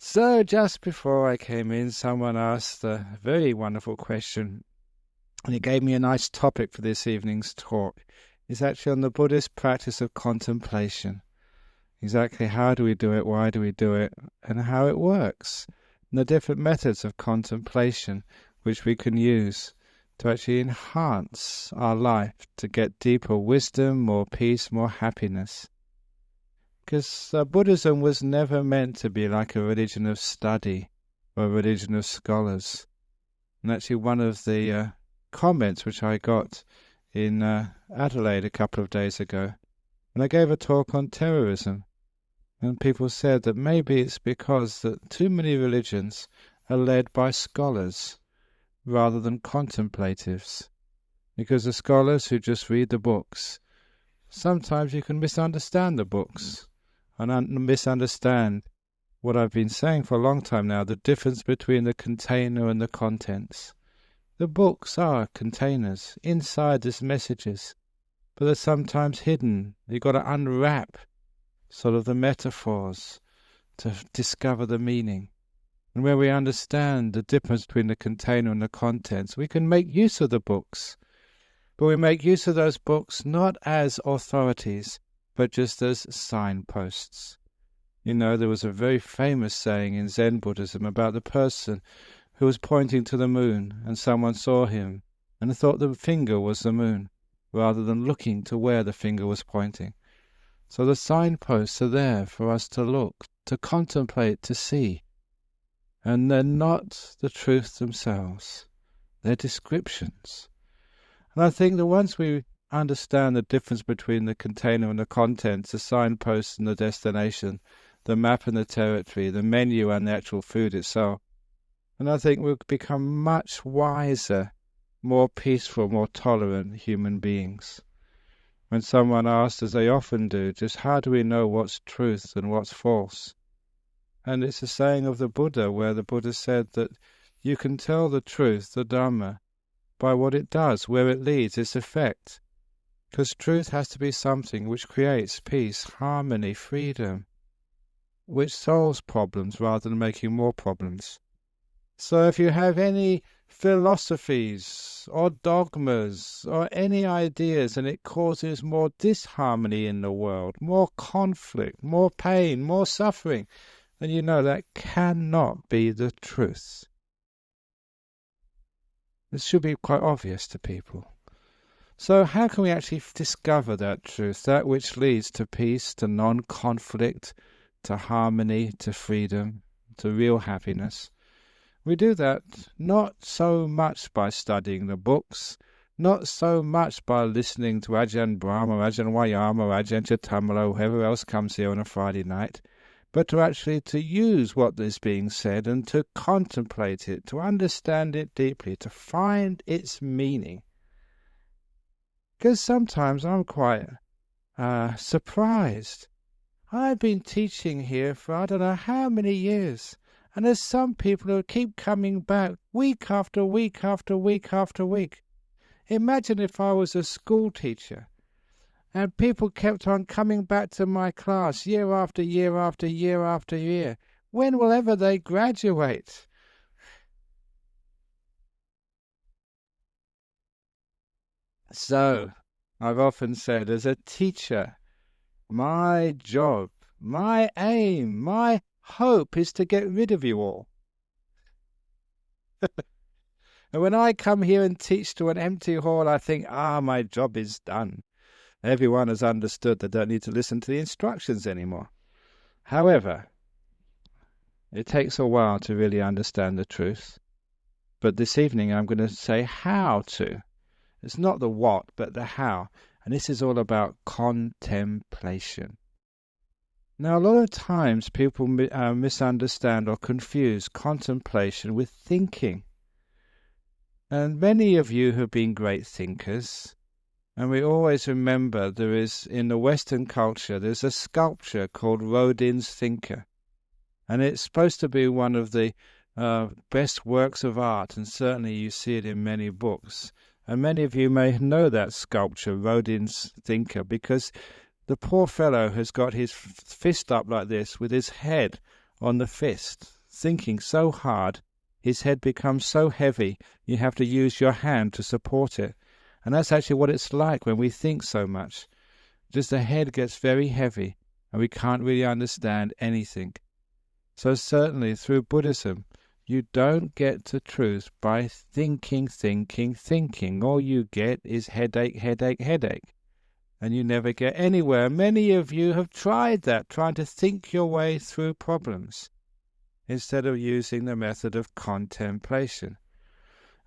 So just before I came in, someone asked a very wonderful question, and it gave me a nice topic for this evening's talk. It's actually on the Buddhist practice of contemplation. Exactly how do we do it, why do we do it, and how it works, and the different methods of contemplation which we can use to actually enhance our life, to get deeper wisdom, more peace, more happiness. Because Buddhism was never meant to be like a religion of study or a religion of scholars. And actually one of the comments which I got in Adelaide a couple of days ago, when I gave a talk on terrorism, and people said that maybe it's because that too many religions are led by scholars rather than contemplatives. Because the scholars who just read the books, sometimes you can misunderstand the books and misunderstand what I've been saying for a long time now, the difference between the container and the contents. The books are containers. Inside there's messages, but they're sometimes hidden. You've got to unwrap sort of the metaphors to discover the meaning. And where we understand the difference between the container and the contents, we can make use of the books. But we make use of those books not as authorities, but just as signposts. You know, there was a very famous saying in Zen Buddhism about the person who was pointing to the moon, and someone saw him and thought the finger was the moon, rather than looking to where the finger was pointing. So the signposts are there for us to look, to contemplate, to see. And they're not the truth themselves. They're descriptions. And I think that once we understand the difference between the container and the contents, the signpost and the destination, the map and the territory, the menu and the actual food itself, and I think we'll become much wiser, more peaceful, more tolerant human beings. When someone asks, as they often do, just how do we know what's truth and what's false? And it's a saying of the Buddha, where the Buddha said that you can tell the truth, the Dhamma, by what it does, where it leads, its effect. Because truth has to be something which creates peace, harmony, freedom, which solves problems rather than making more problems. So if you have any philosophies or dogmas or any ideas and it causes more disharmony in the world, more conflict, more pain, more suffering, then you know that cannot be the truth. This should be quite obvious to people. So how can we actually discover that truth, that which leads to peace, to non-conflict, to harmony, to freedom, to real happiness? We do that not so much by studying the books, not so much by listening to Ajahn Brahm or Ajahn Wayama or Ajahn Chatamala or whoever else comes here on a Friday night, but to actually to use what is being said and to contemplate it, to understand it deeply, to find its meaning. Because sometimes I'm quite surprised. I've been teaching here for I don't know how many years, and there's some people who keep coming back week after week after week after week. Imagine if I was a school teacher and people kept on coming back to my class year after year after year after year. When will ever they graduate? So, I've often said, as a teacher, my job, my aim, my hope is to get rid of you all. And when I come here and teach to an empty hall, I think, my job is done. Everyone has understood they don't need to listen to the instructions anymore. However, it takes a while to really understand the truth. But this evening I'm going to say how to. It's not the what, but the how. And this is all about contemplation. Now, a lot of times people misunderstand or confuse contemplation with thinking. And many of you have been great thinkers. And we always remember there is, in the Western culture, there's a sculpture called Rodin's Thinker. And it's supposed to be one of the best works of art, and certainly you see it in many books. And many of you may know that sculpture, Rodin's Thinker, because the poor fellow has got his fist up like this with his head on the fist. thinking so hard, his head becomes so heavy, you have to use your hand to support it. And that's actually what it's like when we think so much. Just the head gets very heavy, and we can't really understand anything. So certainly through Buddhism, you don't get to truth by thinking. All you get is headache. And you never get anywhere. Many of you have tried that, trying to think your way through problems, instead of using the method of contemplation.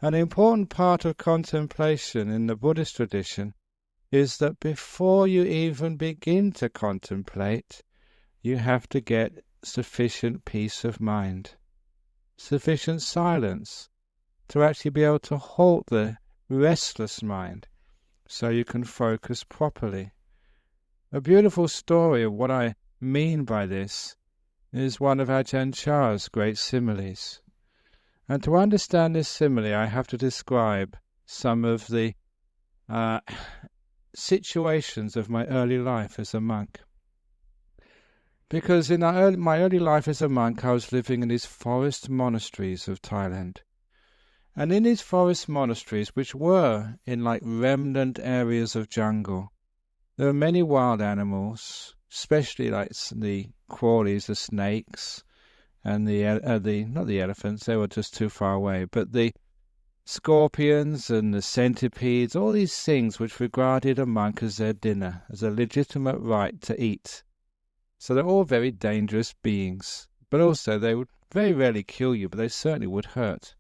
An important part of contemplation in the Buddhist tradition is that before you even begin to contemplate, you have to get sufficient peace of mind, sufficient silence to actually be able to halt the restless mind so you can focus properly. A beautiful story of what I mean by this is one of Ajahn Chah's great similes. And to understand this simile, I have to describe some of the situations of my early life as a monk. Because in my early life as a monk, I was living in these forest monasteries of Thailand. And in these forest monasteries, which were in like remnant areas of jungle, there were many wild animals, especially like the crawlies, the snakes, and not the elephants, they were just too far away, but the scorpions and the centipedes, all these things which regarded a monk as their dinner, as a legitimate right to eat. So they're all very dangerous beings, but also they would very rarely kill you, but they certainly would hurt.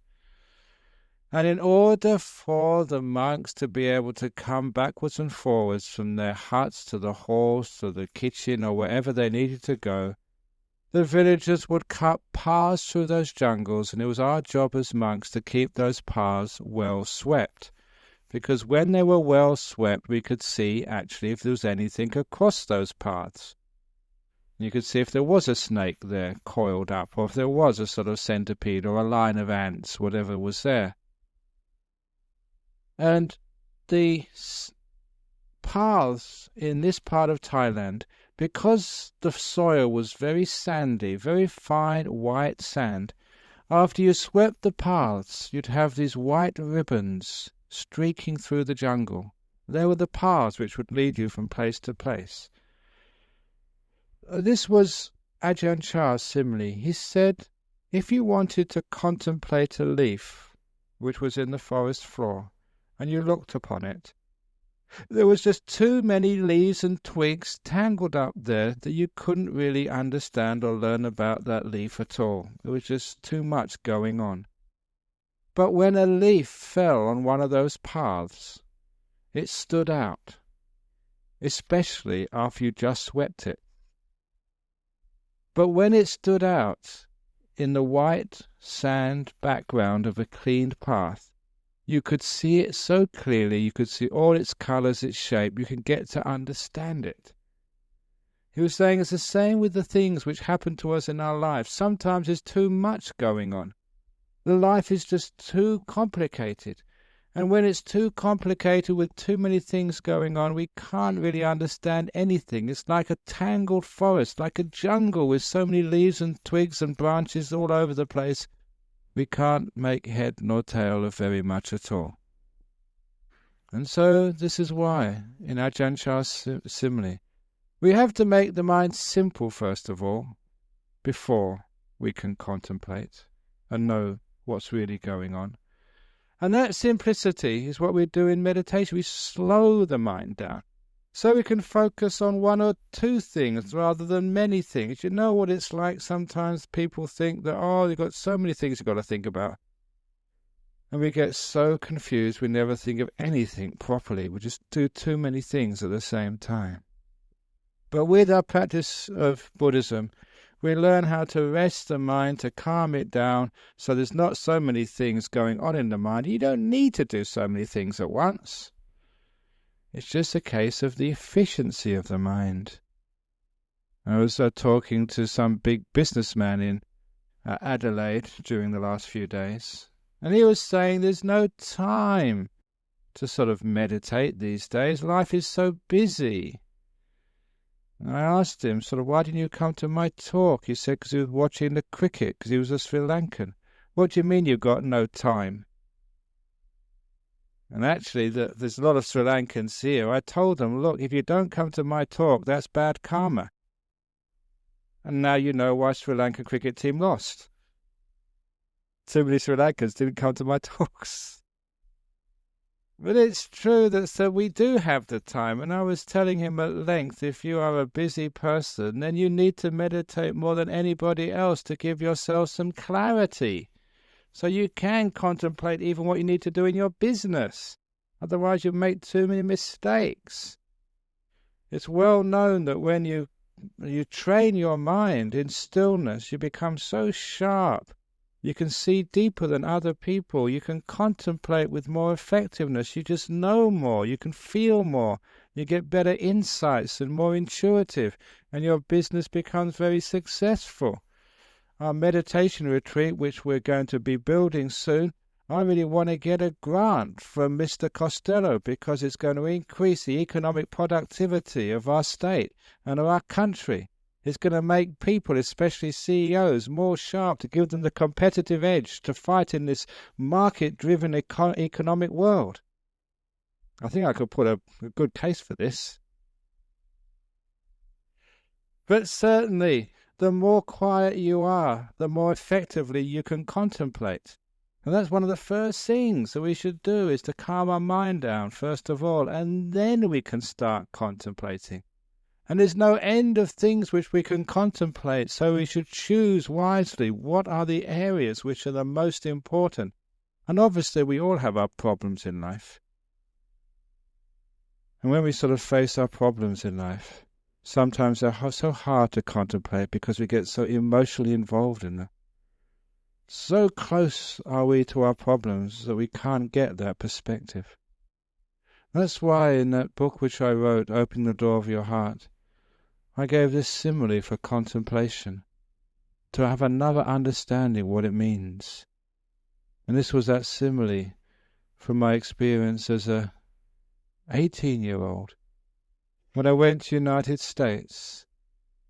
And in order for the monks to be able to come backwards and forwards from their huts to the halls to the kitchen or wherever they needed to go, the villagers would cut paths through those jungles, and it was our job as monks to keep those paths well swept. Because when they were well swept, we could see actually if there was anything across those paths. You could see if there was a snake there coiled up, or if there was a sort of centipede or a line of ants, whatever was there. And the paths in this part of Thailand, because the soil was very sandy, very fine white sand, after you swept the paths, you'd have these white ribbons streaking through the jungle. They were the paths which would lead you from place to place. This was Ajahn Chah's simile. He said, if you wanted to contemplate a leaf which was in the forest floor, and you looked upon it, there was just too many leaves and twigs tangled up there that you couldn't really understand or learn about that leaf at all. There was just too much going on. But when a leaf fell on one of those paths, it stood out, especially after you just swept it. But when it stood out in the white sand background of a cleaned path, you could see it so clearly, you could see all its colours, its shape, you can get to understand it. He was saying it's the same with the things which happen to us in our lives. Sometimes there's too much going on. The life is just too complicated. And when it's too complicated with too many things going on, we can't really understand anything. It's like a tangled forest, like a jungle with so many leaves and twigs and branches all over the place. We can't make head nor tail of very much at all. And so this is why, in Ajahn Chah's simile, we have to make the mind simple first of all, before we can contemplate and know what's really going on. And that simplicity is what we do in meditation. We slow the mind down so we can focus on one or two things rather than many things. You know what it's like? Sometimes people think that, you've got so many things you've got to think about. And we get so confused we never think of anything properly. We just do too many things at the same time. But with our practice of Buddhism, we learn how to rest the mind, to calm it down, so there's not so many things going on in the mind. You don't need to do so many things at once. It's just a case of the efficiency of the mind. I was talking to some big businessman in Adelaide during the last few days, and he was saying there's no time to sort of meditate these days. Life is so busy. And I asked him, sort of, why didn't you come to my talk? He said, because he was watching the cricket, because he was a Sri Lankan. What do you mean you've got no time? And actually, there's a lot of Sri Lankans here. I told them, look, if you don't come to my talk, that's bad karma. And now you know why Sri Lankan cricket team lost. Too many Sri Lankans didn't come to my talks. But it's true that so we do have the time. And I was telling him at length, if you are a busy person, then you need to meditate more than anybody else to give yourself some clarity. So you can contemplate even what you need to do in your business. Otherwise you make too many mistakes. It's well known that when you train your mind in stillness, you become so sharp. You can see deeper than other people. You can contemplate with more effectiveness. You just know more. You can feel more. You get better insights and more intuitive. And your business becomes very successful. Our meditation retreat, which we're going to be building soon, I really want to get a grant from Mr. Costello because it's going to increase the economic productivity of our state and of our country. It's going to make people, especially CEOs, more sharp to give them the competitive edge to fight in this market-driven economic world. I think I could put a good case for this. But certainly, the more quiet you are, the more effectively you can contemplate. And that's one of the first things that we should do, is to calm our mind down, first of all, and then we can start contemplating. And there's no end of things which we can contemplate, so we should choose wisely what are the areas which are the most important. And obviously we all have our problems in life. And when we sort of face our problems in life, sometimes they're so hard to contemplate because we get so emotionally involved in them. So close are we to our problems that we can't get that perspective. That's why in that book which I wrote, Open the Door of Your Heart, I gave this simile for contemplation, to have another understanding what it means. And this was that simile from my experience as a 18-year-old. When I went to the United States,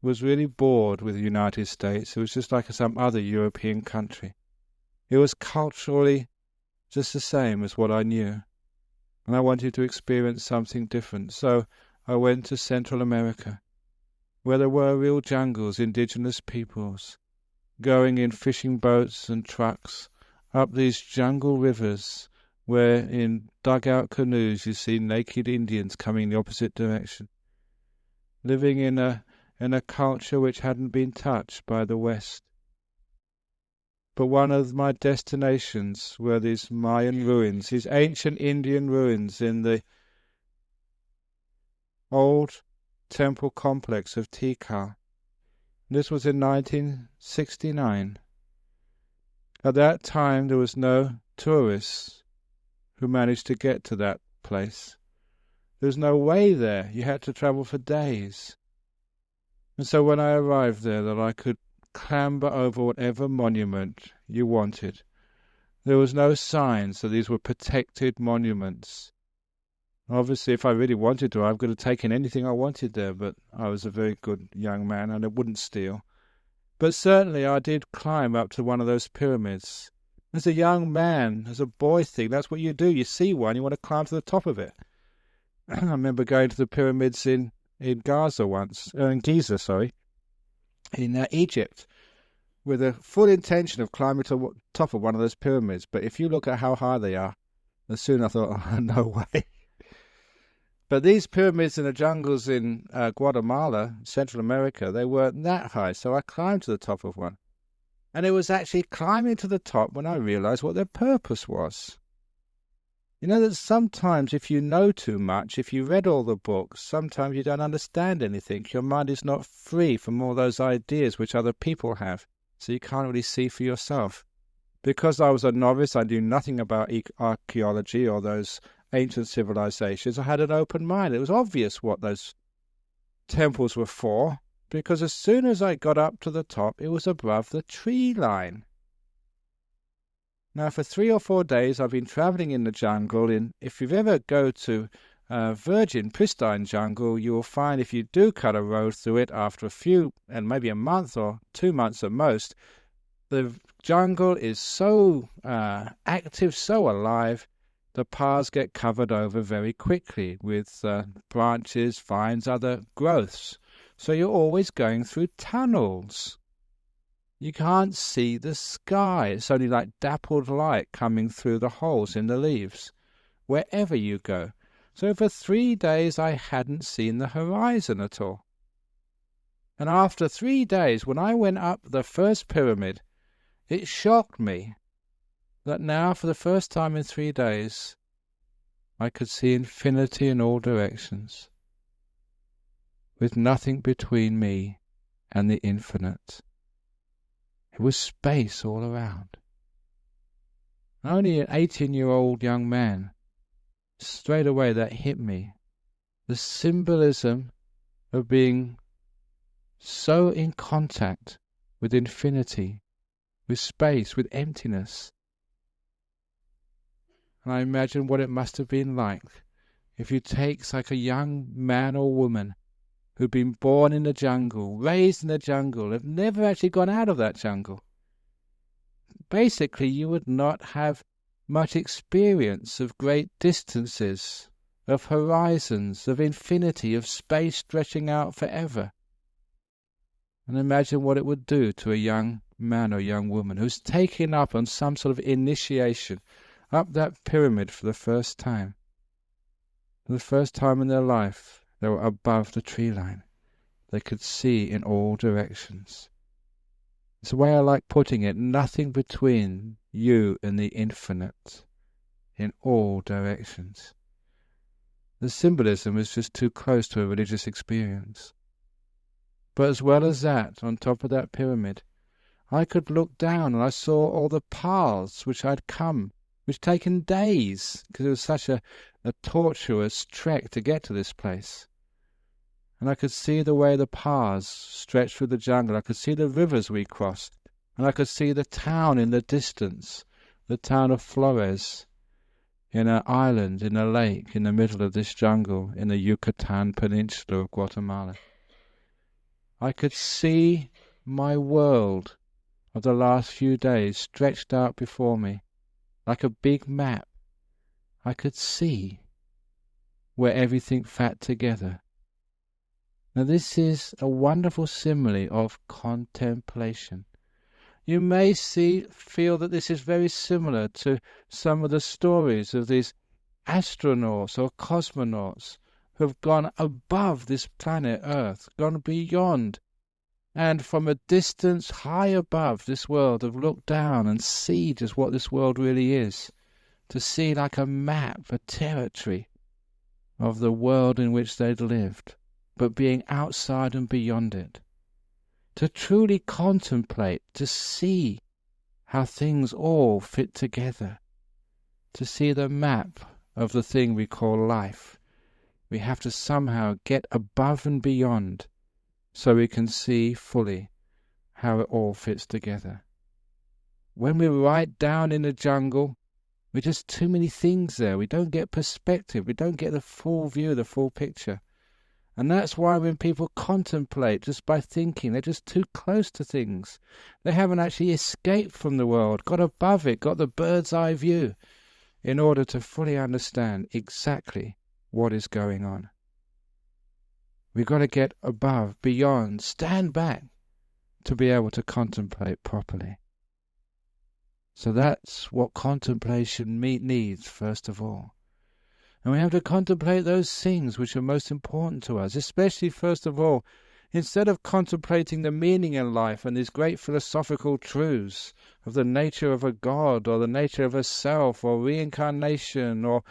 was really bored with the United States. It was just like some other European country. It was culturally just the same as what I knew. And I wanted to experience something different. So I went to Central America, where there were real jungles, indigenous peoples, going in fishing boats and trucks up these jungle rivers, where in dugout canoes you see naked Indians coming in the opposite direction, living in a culture which hadn't been touched by the West. But one of my destinations were these Mayan ruins, these ancient Indian ruins in the old temple complex of Tikal. This was in 1969. At that time there was no tourists who managed to get to that place. There was no way there. You had to travel for days. And so when I arrived there, that I could clamber over whatever monument you wanted. There was no sign, so these were protected monuments. Obviously, if I really wanted to, I could have taken anything I wanted there, but I was a very good young man and I wouldn't steal. But certainly I did climb up to one of those pyramids. As a young man, as a boy thing, that's what you do. You see one, you want to climb to the top of it. I remember going to the pyramids in Giza once, in Egypt, with a full intention of climbing to the top of one of those pyramids. But if you look at how high they are, as soon I thought, oh, no way. But these pyramids in the jungles in Guatemala, Central America, they weren't that high, so I climbed to the top of one. And it was actually climbing to the top when I realized what their purpose was. You know that sometimes if you know too much, if you read all the books, sometimes you don't understand anything. Your mind is not free from all those ideas which other people have, so you can't really see for yourself. Because I was a novice, I knew nothing about archaeology or those ancient civilizations. I had an open mind. It was obvious what those temples were for, because as soon as I got up to the top, it was above the tree line. Now, for 3 or 4 days, I've been traveling in the jungle. If you ever go to virgin, pristine jungle, you will find if you do cut a road through it after a few, and maybe a month or 2 months at most, the jungle is so active, so alive, the paths get covered over very quickly with branches, vines, other growths. So you're always going through tunnels. You can't see the sky. It's only like dappled light coming through the holes in the leaves, wherever you go. So for 3 days I hadn't seen the horizon at all. And after 3 days, when I went up the first pyramid, it shocked me that now, for the first time in 3 days, I could see infinity in all directions, with nothing between me and the infinite. It was space all around. Only an 18-year-old young man, straight away that hit me. The symbolism of being so in contact with infinity, with space, with emptiness. And I imagine what it must have been like if you take like a young man or woman who'd been born in the jungle, raised in the jungle, have never actually gone out of that jungle. Basically, you would not have much experience of great distances, of horizons, of infinity, of space stretching out forever. And imagine what it would do to a young man or young woman who's taken up on some sort of initiation up that pyramid for the first time. For the first time in their life, they were above the tree line. They could see in all directions. It's the way I like putting it, nothing between you and the infinite, in all directions. The symbolism is just too close to a religious experience. But as well as that, on top of that pyramid, I could look down and I saw all the paths which I'd come, which taken days, because it was such a tortuous trek to get to this place. And I could see the way the paths stretched through the jungle. I could see the rivers we crossed. And I could see the town in the distance, the town of Flores, in an island, in a lake, in the middle of this jungle, in the Yucatan Peninsula of Guatemala. I could see my world of the last few days stretched out before me, like a big map. I could see where everything fat together. Now this is a wonderful simile of contemplation. You may feel that this is very similar to some of the stories of these astronauts or cosmonauts who have gone above this planet Earth, gone beyond, and from a distance high above this world have looked down and see just what this world really is, to see like a map, a territory of the world in which they'd lived, but being outside and beyond it. To truly contemplate, to see how things all fit together, to see the map of the thing we call life. We have to somehow get above and beyond so we can see fully how it all fits together. When we're right down in the jungle, we're just too many things there. We don't get perspective. We don't get the full view, the full picture. And that's why when people contemplate just by thinking, they're just too close to things. They haven't actually escaped from the world, got above it, got the bird's eye view in order to fully understand exactly what is going on. We've got to get above, beyond, stand back to be able to contemplate properly. So that's what contemplation needs first of all. And we have to contemplate those things which are most important to us, especially first of all, instead of contemplating the meaning in life and these great philosophical truths of the nature of a God or the nature of a self or reincarnation or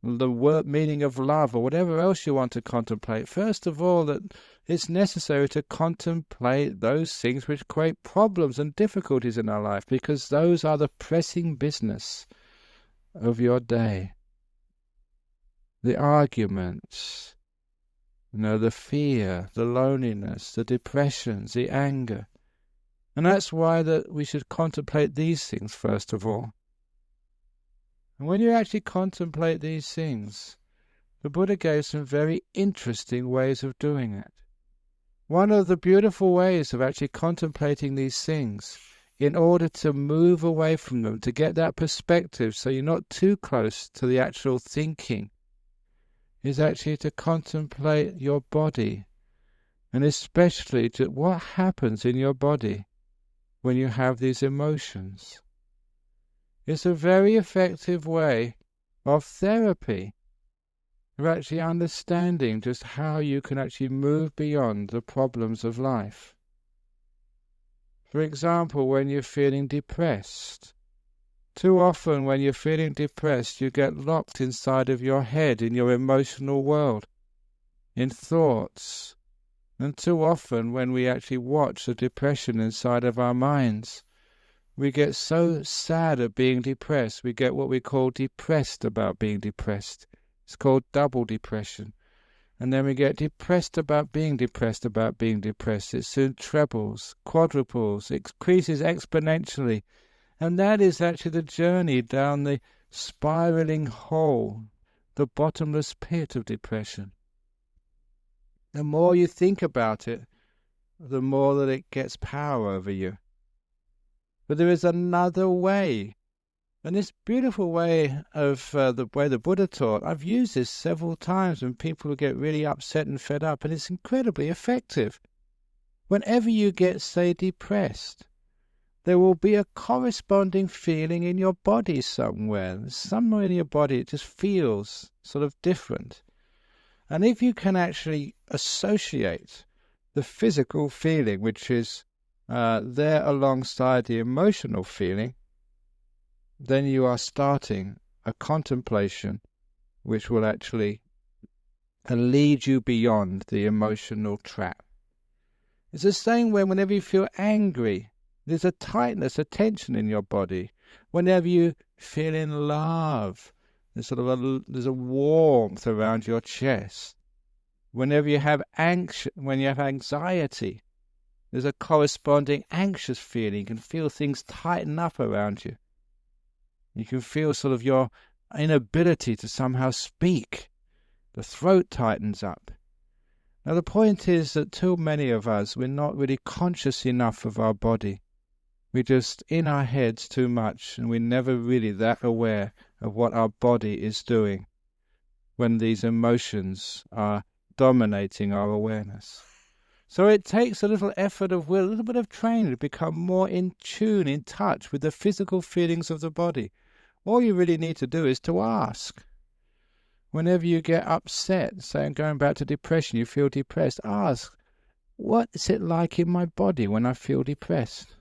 the meaning of love or whatever else you want to contemplate, first of all, that it's necessary to contemplate those things which create problems and difficulties in our life, because those are the pressing business of your day. The arguments, the fear, the loneliness, the depressions, the anger. And that's why that we should contemplate these things first of all. And when you actually contemplate these things, the Buddha gave some very interesting ways of doing it. One of the beautiful ways of actually contemplating these things, in order to move away from them, to get that perspective so you're not too close to the actual thinking, is actually to contemplate your body, and especially to what happens in your body when you have these emotions. It's a very effective way of therapy, of actually understanding just how you can actually move beyond the problems of life. For example, when you're feeling depressed, too often when you're feeling depressed, you get locked inside of your head, in your emotional world, in thoughts. And too often when we actually watch the depression inside of our minds, we get so sad at being depressed, we get what we call depressed about being depressed. It's called double depression. And then we get depressed about being depressed about being depressed. It soon trebles, quadruples, increases exponentially. And that is actually the journey down the spiraling hole, the bottomless pit of depression. The more you think about it, the more that it gets power over you. But there is another way. And this beautiful way of the way the Buddha taught, I've used this several times when people get really upset and fed up, and it's incredibly effective. Whenever you get, say, depressed, there will be a corresponding feeling in your body somewhere. Somewhere in your body it just feels sort of different. And if you can actually associate the physical feeling, which is there alongside the emotional feeling, then you are starting a contemplation which will actually lead you beyond the emotional trap. It's the same way whenever you feel angry, there's a tightness, a tension in your body. Whenever you feel in love, there's there's a warmth around your chest. Whenever you have anxiety, there's a corresponding anxious feeling. You can feel things tighten up around you. You can feel sort of your inability to somehow speak. The throat tightens up. Now the point is that too many of us, we're not really conscious enough of our body. We're just in our heads too much, and we're never really that aware of what our body is doing when these emotions are dominating our awareness. So it takes a little effort of will, a little bit of training to become more in tune, in touch with the physical feelings of the body. All you really need to do is to ask. Whenever you get upset, say, going back to depression, you feel depressed, ask, what is it like in my body when I feel depressed?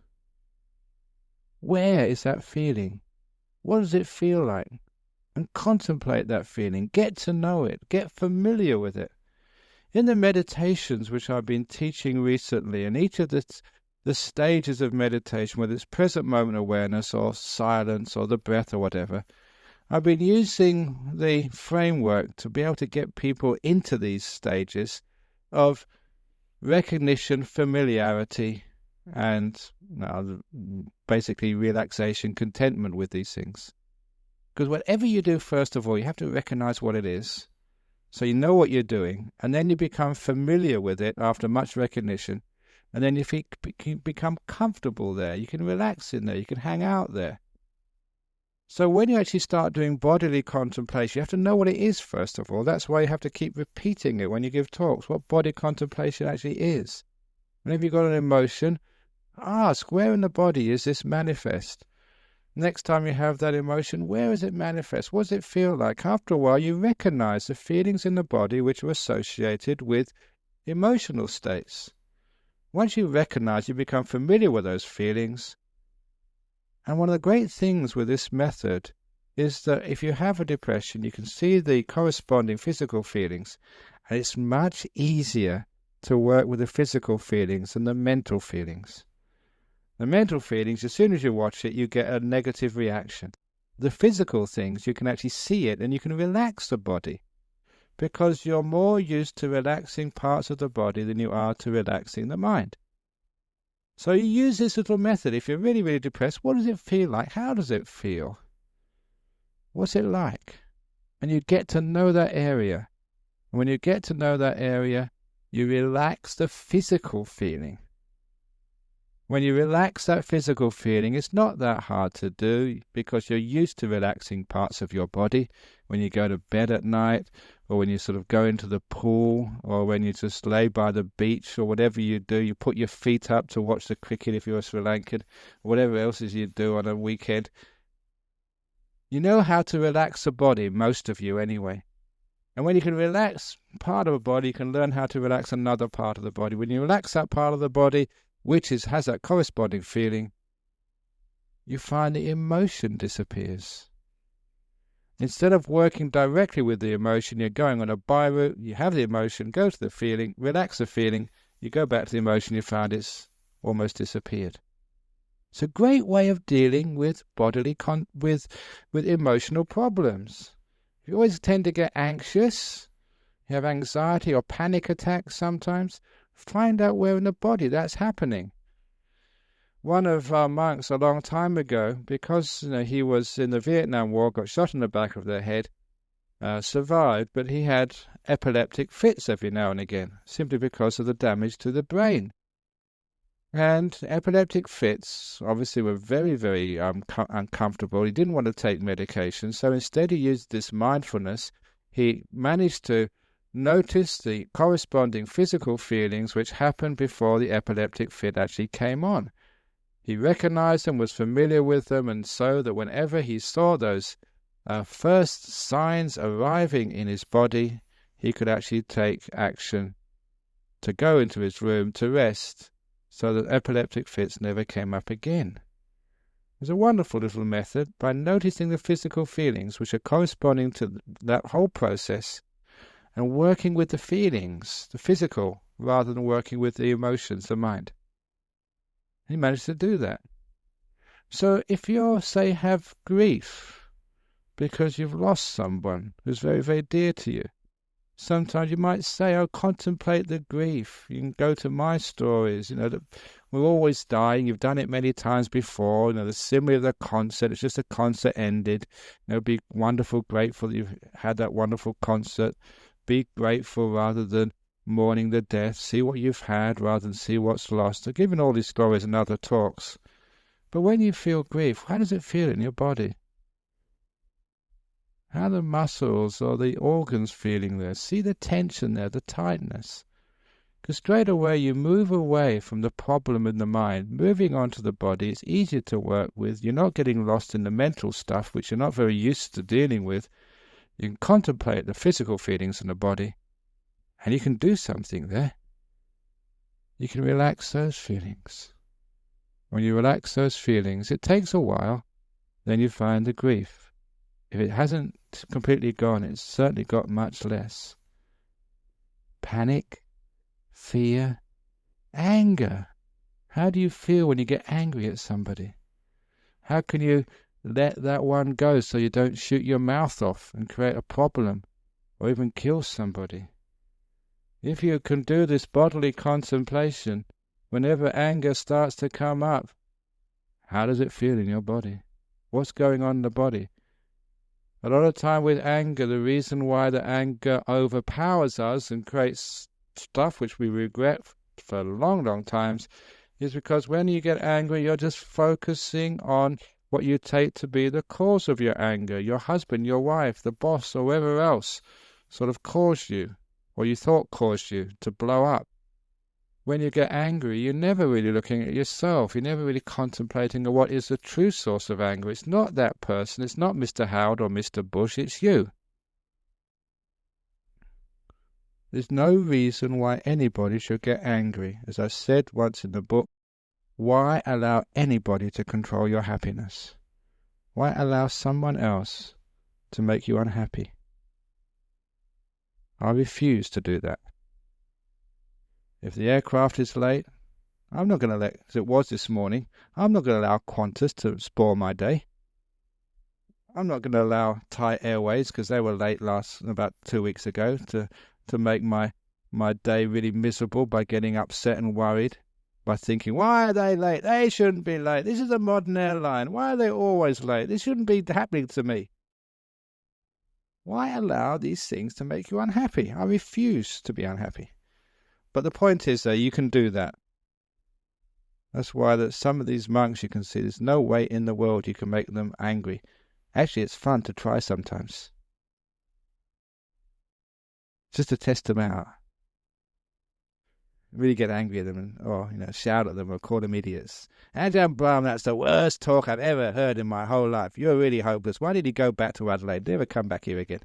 Where is that feeling? What does it feel like? And contemplate that feeling. Get to know it. Get familiar with it. In the meditations which I've been teaching recently, in each of the stages of meditation, whether it's present moment awareness or silence or the breath or whatever, I've been using the framework to be able to get people into these stages of recognition, familiarity, and basically relaxation, contentment with these things. Because whatever you do, first of all, you have to recognize what it is. So you know what you're doing, and then you become familiar with it after much recognition. And then if you become comfortable there, you can relax in there, you can hang out there. So when you actually start doing bodily contemplation, you have to know what it is, first of all. That's why you have to keep repeating it when you give talks, what body contemplation actually is. Whenever you've got an emotion, ask, where in the body is this manifest? Next time you have that emotion, where is it manifest? What does it feel like? After a while, you recognize the feelings in the body which are associated with emotional states. Once you recognize, you become familiar with those feelings. And one of the great things with this method is that if you have a depression, you can see the corresponding physical feelings, and it's much easier to work with the physical feelings than the mental feelings. The mental feelings, as soon as you watch it, you get a negative reaction. The physical things, you can actually see it and you can relax the body because you're more used to relaxing parts of the body than you are to relaxing the mind. So you use this little method. If you're really, really depressed, what does it feel like? How does it feel? What's it like? And you get to know that area. And when you get to know that area, you relax the physical feeling. When you relax that physical feeling, it's not that hard to do because you're used to relaxing parts of your body. When you go to bed at night, or when you sort of go into the pool, or when you just lay by the beach, or whatever you do, you put your feet up to watch the cricket if you're Sri Lankan, or whatever else is you do on a weekend. You know how to relax the body, most of you anyway. And when you can relax part of a body, you can learn how to relax another part of the body. When you relax that part of the body, which has that corresponding feeling, you find the emotion disappears. Instead of working directly with the emotion, you're going on a by route, you have the emotion, go to the feeling, relax the feeling, you go back to the emotion, you find it's almost disappeared. It's a great way of dealing with bodily, with emotional problems. If you always tend to get anxious, you have anxiety or panic attacks sometimes, find out where in the body that's happening. One of our monks a long time ago, because he was in the Vietnam War, got shot in the back of the head, survived, but he had epileptic fits every now and again, simply because of the damage to the brain. And epileptic fits obviously were very, very uncomfortable. He didn't want to take medication, so instead he used this mindfulness. He managed to notice the corresponding physical feelings which happened before the epileptic fit actually came on. He recognized them, was familiar with them, and so that whenever he saw those first signs arriving in his body, he could actually take action to go into his room to rest, so that epileptic fits never came up again. It's a wonderful little method by noticing the physical feelings which are corresponding to that whole process and working with the feelings, the physical, rather than working with the emotions, the mind. He managed to do that. So if you, say, have grief because you've lost someone who's very, very dear to you, sometimes you might say, oh, contemplate the grief. You can go to my stories, that we're always dying. You've done it many times before. The simile of the concert, it's just a concert ended. Be wonderful, grateful that you've had that wonderful concert. Be grateful rather than mourning the death. See what you've had rather than see what's lost. I've given all these stories and other talks. But when you feel grief, how does it feel in your body? How are the muscles or the organs feeling there? See the tension there, the tightness. Because straight away you move away from the problem in the mind, moving on to the body. It's easier to work with. You're not getting lost in the mental stuff, which you're not very used to dealing with. You can contemplate the physical feelings in the body, and you can do something there. You can relax those feelings. When you relax those feelings, it takes a while, then you find the grief. If it hasn't completely gone, it's certainly got much less. Panic, fear, anger. How do you feel when you get angry at somebody? How can you let that one go so you don't shoot your mouth off and create a problem or even kill somebody? If you can do this bodily contemplation, whenever anger starts to come up, how does it feel in your body? What's going on in the body? A lot of time with anger, the reason why the anger overpowers us and creates stuff which we regret for long, long times is because when you get angry, you're just focusing on what you take to be the cause of your anger. Your husband, your wife, the boss, or whoever else sort of caused you, or you thought caused you to blow up. When you get angry, you're never really looking at yourself. You're never really contemplating what is the true source of anger. It's not that person. It's not Mr. Howard or Mr. Bush. It's you. There's no reason why anybody should get angry. As I said once in the book, why allow anybody to control your happiness? Why allow someone else to make you unhappy? I refuse to do that. If the aircraft is late, I'm not going to let, as it was this morning, I'm not going to allow Qantas to spoil my day. I'm not going to allow Thai Airways, because they were late about 2 weeks ago, to make my day really miserable by getting upset and worried, by thinking, why are they late? They shouldn't be late. This is a modern airline. Why are they always late? This shouldn't be happening to me. Why allow these things to make you unhappy? I refuse to be unhappy. But the point is that you can do that. That's why that some of these monks, you can see there's no way in the world you can make them angry. Actually, it's fun to try sometimes. Just to test them out. Really get angry at them or shout at them or call them idiots. Ajahn Brahm, that's the worst talk I've ever heard in my whole life. You're really hopeless. Why did he go back to Adelaide? Never come back here again.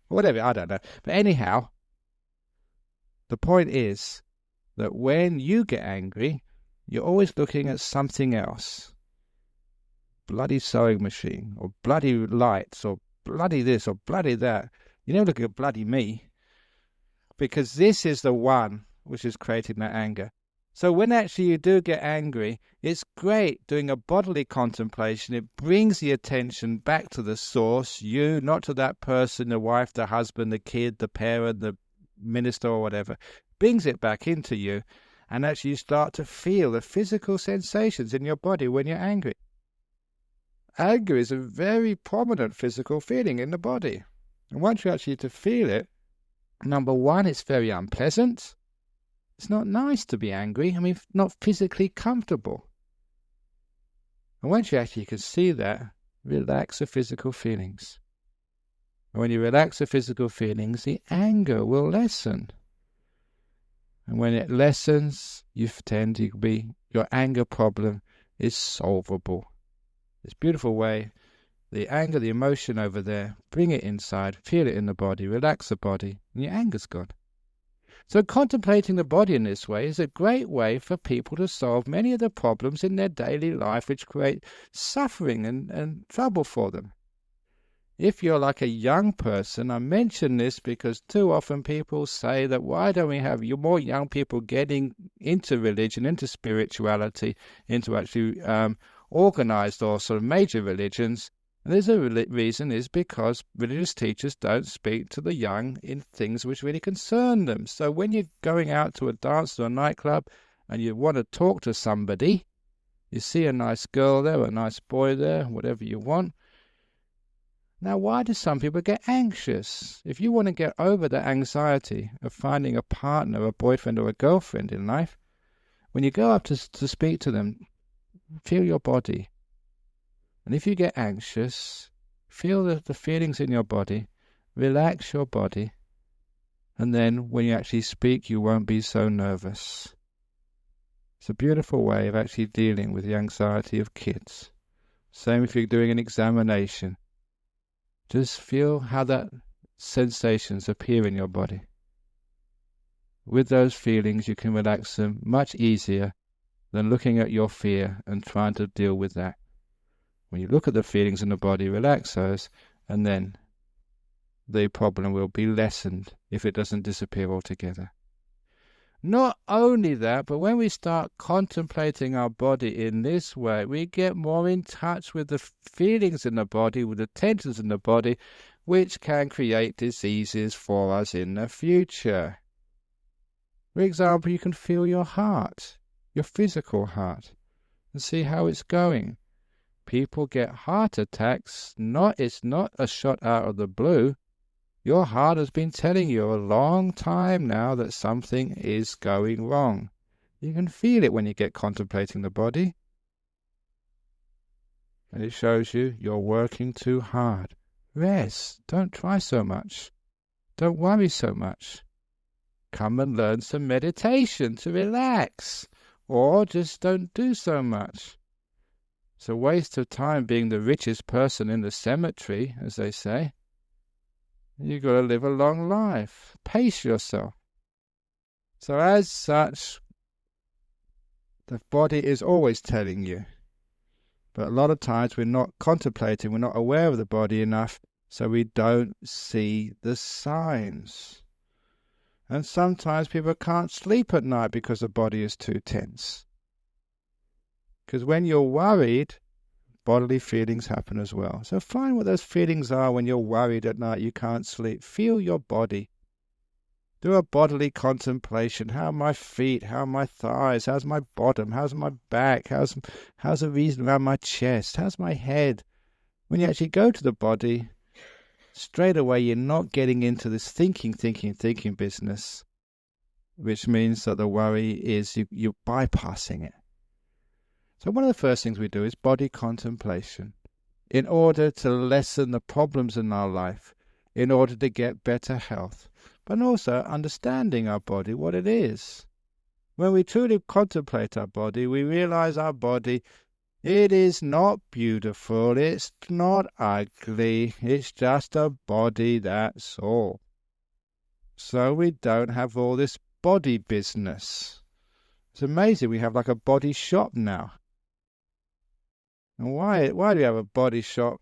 Whatever, I don't know. But anyhow, the point is that when you get angry, you're always looking at something else. Bloody sewing machine, or bloody lights, or bloody this, or bloody that. You never look at bloody me, because this is the one which is creating that anger. So when actually you do get angry, it's great doing a bodily contemplation. It brings the attention back to the source, you, not to that person, the wife, the husband, the kid, the parent, the minister or whatever. Brings it back into you, and actually you start to feel the physical sensations in your body when you're angry. Anger is a very prominent physical feeling in the body. And once you actually to feel it, number one, it's very unpleasant. It's not nice to be angry. I mean, not physically comfortable. And once you actually can see that, relax the physical feelings. And when you relax the physical feelings, the anger will lessen. And when it lessens, you tend to be, your anger problem is solvable. This beautiful way, the anger, the emotion over there, bring it inside, feel it in the body, relax the body, and your anger's gone. So contemplating the body in this way is a great way for people to solve many of the problems in their daily life which create suffering and trouble for them. If you're like a young person, I mention this because too often people say that why don't we have more young people getting into religion, into spirituality, into actually organized or sort of major religions. And there's a reason is because religious teachers don't speak to the young in things which really concern them. So when you're going out to a dance or a nightclub and you want to talk to somebody, you see a nice girl there, a nice boy there, whatever you want. Now, why do some people get anxious? If you want to get over the anxiety of finding a partner, a boyfriend or a girlfriend in life, when you go up to speak to them, feel your body. And if you get anxious, feel the feelings in your body, relax your body, and then when you actually speak, you won't be so nervous. It's a beautiful way of actually dealing with the anxiety of kids. Same if you're doing an examination. Just feel how that sensations appear in your body. With those feelings, you can relax them much easier than looking at your fear and trying to deal with that. When you look at the feelings in the body, relax those, and then the problem will be lessened if it doesn't disappear altogether. Not only that, but when we start contemplating our body in this way, we get more in touch with the feelings in the body, with the tensions in the body, which can create diseases for us in the future. For example, you can feel your heart, your physical heart, and see how it's going. People get heart attacks. It's not a shot out of the blue. Your heart has been telling you a long time now that something is going wrong. You can feel it when you get contemplating the body. And it shows you you're working too hard. Rest. Don't try so much. Don't worry so much. Come and learn some meditation to relax. Or just don't do so much. It's a waste of time being the richest person in the cemetery, as they say. You've got to live a long life. Pace yourself. So as such, the body is always telling you. But a lot of times we're not contemplating, we're not aware of the body enough, so we don't see the signs. And sometimes people can't sleep at night because the body is too tense. Because when you're worried, bodily feelings happen as well. So find what those feelings are when you're worried at night, you can't sleep. Feel your body. Do a bodily contemplation. How are my feet? How are my thighs? How's my bottom? How's my back? How's the reason around my chest? How's my head? When you actually go to the body, straight away you're not getting into this thinking business, which means that the worry is you're bypassing it. So one of the first things we do is body contemplation in order to lessen the problems in our life, in order to get better health, but also understanding our body, what it is. When we truly contemplate our body, we realize our body, it is not beautiful, it's not ugly, it's just a body, that's all. So we don't have all this body business. It's amazing, we have like a body shop now. And why do we have a body shop?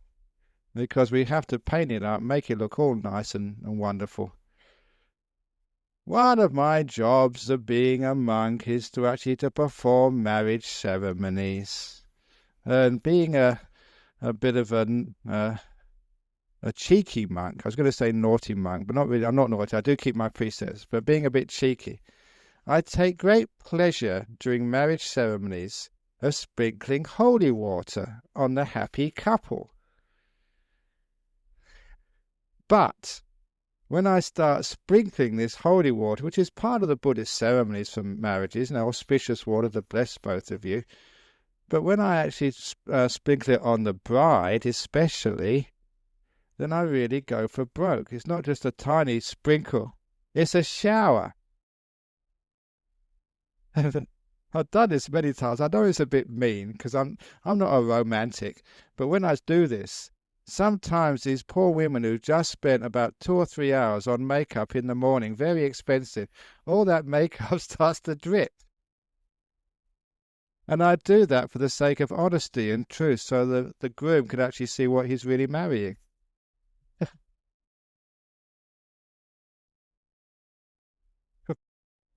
Because we have to paint it up, make it look all nice and wonderful. One of my jobs of being a monk is to perform marriage ceremonies. And being a bit of a cheeky monk, I was going to say naughty monk, but not really, I'm not naughty, I do keep my precepts, but being a bit cheeky, I take great pleasure during marriage ceremonies of sprinkling holy water on the happy couple. But when I start sprinkling this holy water, which is part of the Buddhist ceremonies for marriages, an auspicious water to bless both of you, but when I actually sprinkle it on the bride especially, then I really go for broke. It's not just a tiny sprinkle, it's a shower. I've done this many times. I know it's a bit mean because I'm not a romantic, but when I do this, sometimes these poor women who just spent about 2 or 3 hours on makeup in the morning, very expensive, all that makeup starts to drip. And I do that for the sake of honesty and truth, so the groom can actually see what he's really marrying.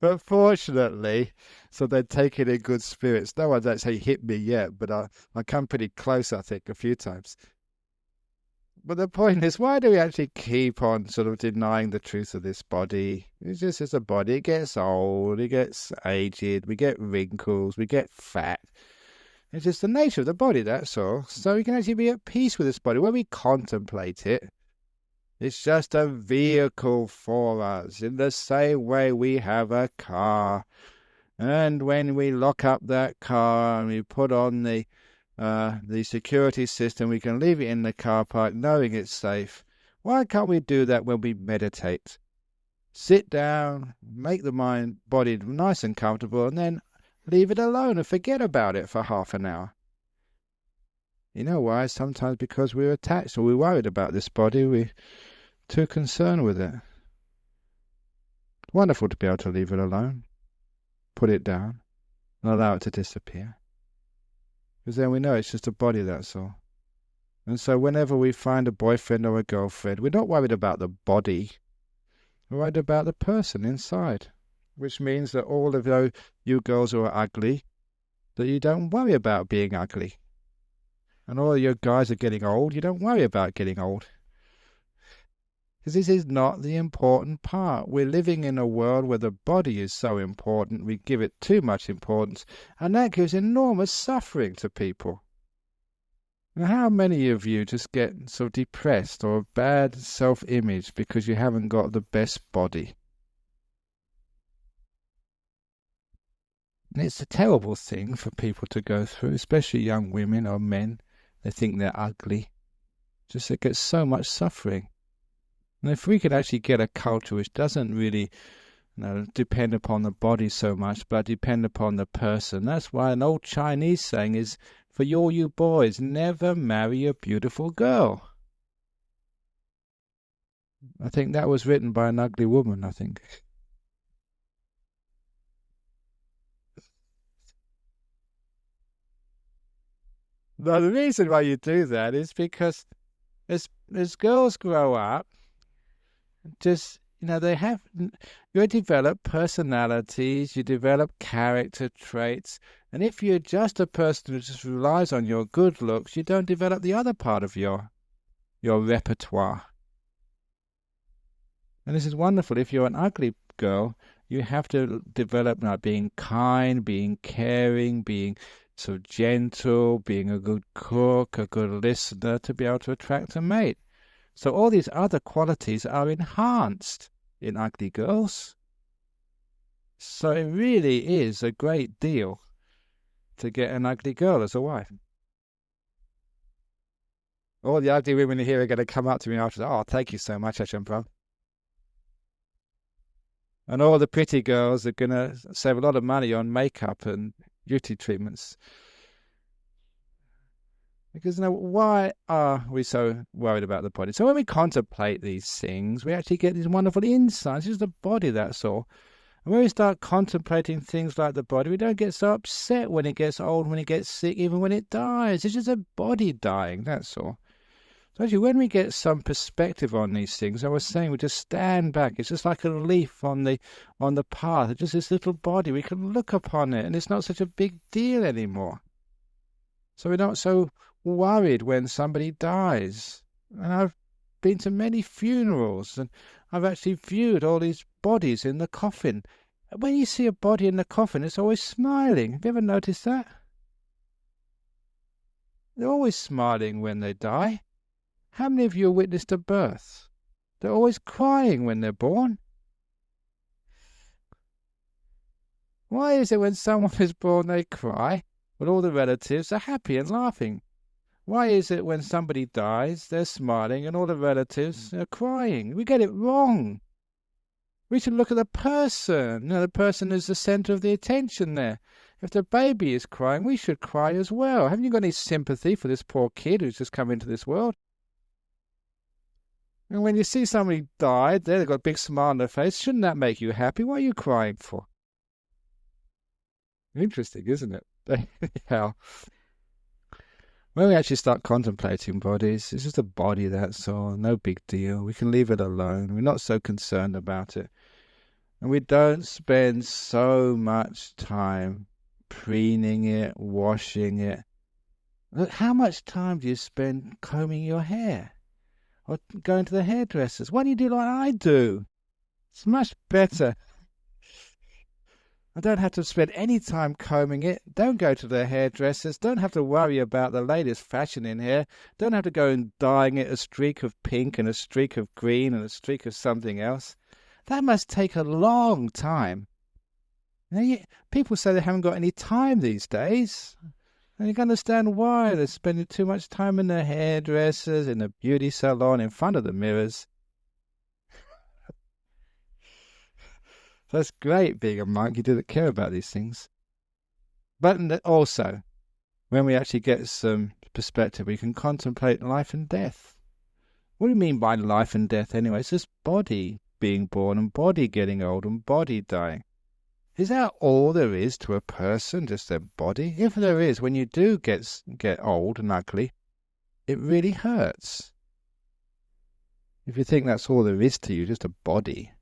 But fortunately, so they're taking in good spirits. No one's actually hit me yet, but I come pretty close, I think, a few times. But the point is, why do we actually keep on sort of denying the truth of this body? It's just as a body, it gets old, it gets aged, we get wrinkles, we get fat. It's just the nature of the body, that's all. So we can actually be at peace with this body. When we contemplate it, it's just a vehicle for us, in the same way we have a car. And when we lock up that car and we put on the security system, we can leave it in the car park knowing it's safe. Why can't we do that when we meditate? Sit down, make the body nice and comfortable, and then leave it alone and forget about it for half an hour. You know why? Sometimes because we're attached or we're worried about this body, we're too concerned with it. It's wonderful to be able to leave it alone, put it down, and allow it to disappear. Because then we know it's just a body, that's all. And so whenever we find a boyfriend or a girlfriend, we're not worried about the body. We're worried about the person inside. Which means that all of you girls who are ugly, that you don't worry about being ugly. And all of your guys are getting old, you don't worry about getting old. Because this is not the important part. We're living in a world where the body is so important, we give it too much importance, and that gives enormous suffering to people. Now, how many of you just get sort of depressed or bad self-image because you haven't got the best body? And it's a terrible thing for people to go through, especially young women or men. They think they're ugly. Just it gets so much suffering. And if we could actually get a culture which doesn't really depend upon the body so much, but depend upon the person. That's why an old Chinese saying is, for all you boys, never marry a beautiful girl. I think that was written by an ugly woman, I think. Now, the reason why you do that is because as girls grow up, just, you develop personalities, you develop character traits, and if you're just a person who just relies on your good looks, you don't develop the other part of your repertoire. And this is wonderful. If you're an ugly girl, you have to develop being kind, being caring, being so gentle, being a good cook, a good listener to be able to attract a mate. So all these other qualities are enhanced in ugly girls. So it really is a great deal to get an ugly girl as a wife. All the ugly women here are going to come up to me after, oh, thank you so much, Ajahn Brahm. And all the pretty girls are going to save a lot of money on makeup and beauty treatments. Because, why are we so worried about the body? So when we contemplate these things, we actually get these wonderful insights. It's just the body, that's all. And when we start contemplating things like the body, we don't get so upset when it gets old, when it gets sick, even when it dies. It's just a body dying, that's all. So actually, when we get some perspective on these things, I was saying, we just stand back. It's just like a leaf on the path. It's just this little body. We can look upon it, and it's not such a big deal anymore. So we're not so worried when somebody dies. And I've been to many funerals, and I've actually viewed all these bodies in the coffin. When you see a body in the coffin, it's always smiling. Have you ever noticed that? They're always smiling when they die. How many of you have witnessed a birth? They're always crying when they're born. Why is it when someone is born they cry, but all the relatives are happy and laughing? Why is it when somebody dies, they're smiling and all the relatives are crying? We get it wrong. We should look at the person. The person is the center of the attention there. If the baby is crying, we should cry as well. Haven't you got any sympathy for this poor kid who's just come into this world? And when you see somebody died, they've got a big smile on their face. Shouldn't that make you happy? What are you crying for? Interesting, isn't it? Anyhow, when we actually start contemplating bodies, it's just a body, that's all. No big deal. We can leave it alone. We're not so concerned about it. And we don't spend so much time preening it, washing it. Look, how much time do you spend combing your hair? Or going to the hairdressers? Why don't you do like I do? It's much better. I don't have to spend any time combing it. Don't go to the hairdressers. Don't have to worry about the latest fashion in hair. Don't have to go and dyeing it a streak of pink and a streak of green and a streak of something else. That must take a long time. People say they haven't got any time these days. And you can understand why. They're spending too much time in the hairdressers, in the beauty salon, in front of the mirrors. That's great being a monk. You don't care about these things. But also, when we actually get some perspective, we can contemplate life and death. What do you mean by life and death anyway? It's just body being born and body getting old and body dying. Is that all there is to a person, just their body? If there is, when you do get old and ugly, it really hurts. If you think that's all there is to you, just a body.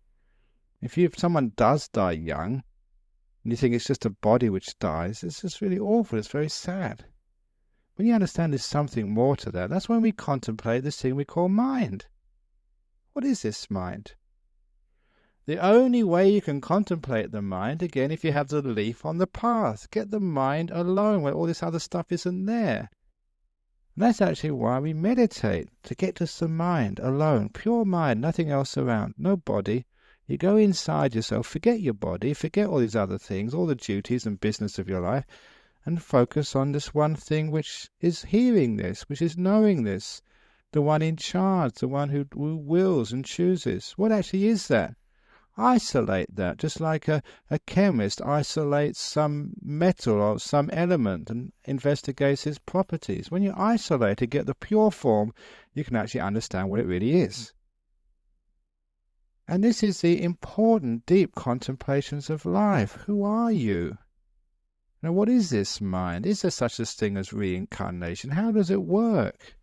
If someone does die young, and you think it's just a body which dies, it's just really awful. It's very sad. When you understand there's something more to that, that's when we contemplate this thing we call mind. What is this mind? The only way you can contemplate the mind, again, if you have the leaf on the path. Get the mind alone where all this other stuff isn't there. And that's actually why we meditate, to get just the mind alone, pure mind, nothing else around, no body. You go inside yourself, forget your body, forget all these other things, all the duties and business of your life, and focus on this one thing which is hearing this, which is knowing this, the one in charge, the one who wills and chooses. What actually is that? Isolate that, just like a chemist isolates some metal or some element and investigates its properties. When you isolate it, get the pure form, you can actually understand what it really is. And this is the important, deep contemplations of life. Who are you? Now, what is this mind? Is there such a thing as reincarnation? How does it work?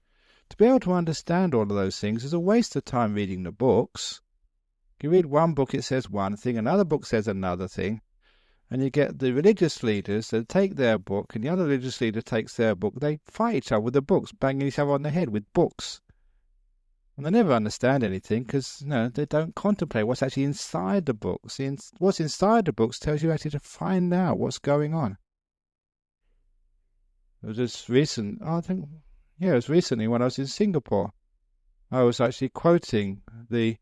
To be able to understand all of those things is a waste of time reading the books. You read one book, it says one thing, another book says another thing, and you get the religious leaders that take their book, and the other religious leader takes their book. They fight each other with the books, banging each other on the head with books. And they never understand anything because they don't contemplate what's actually inside the books. What's inside the books tells you actually to find out what's going on. It was just recently when I was in Singapore. I was actually quoting the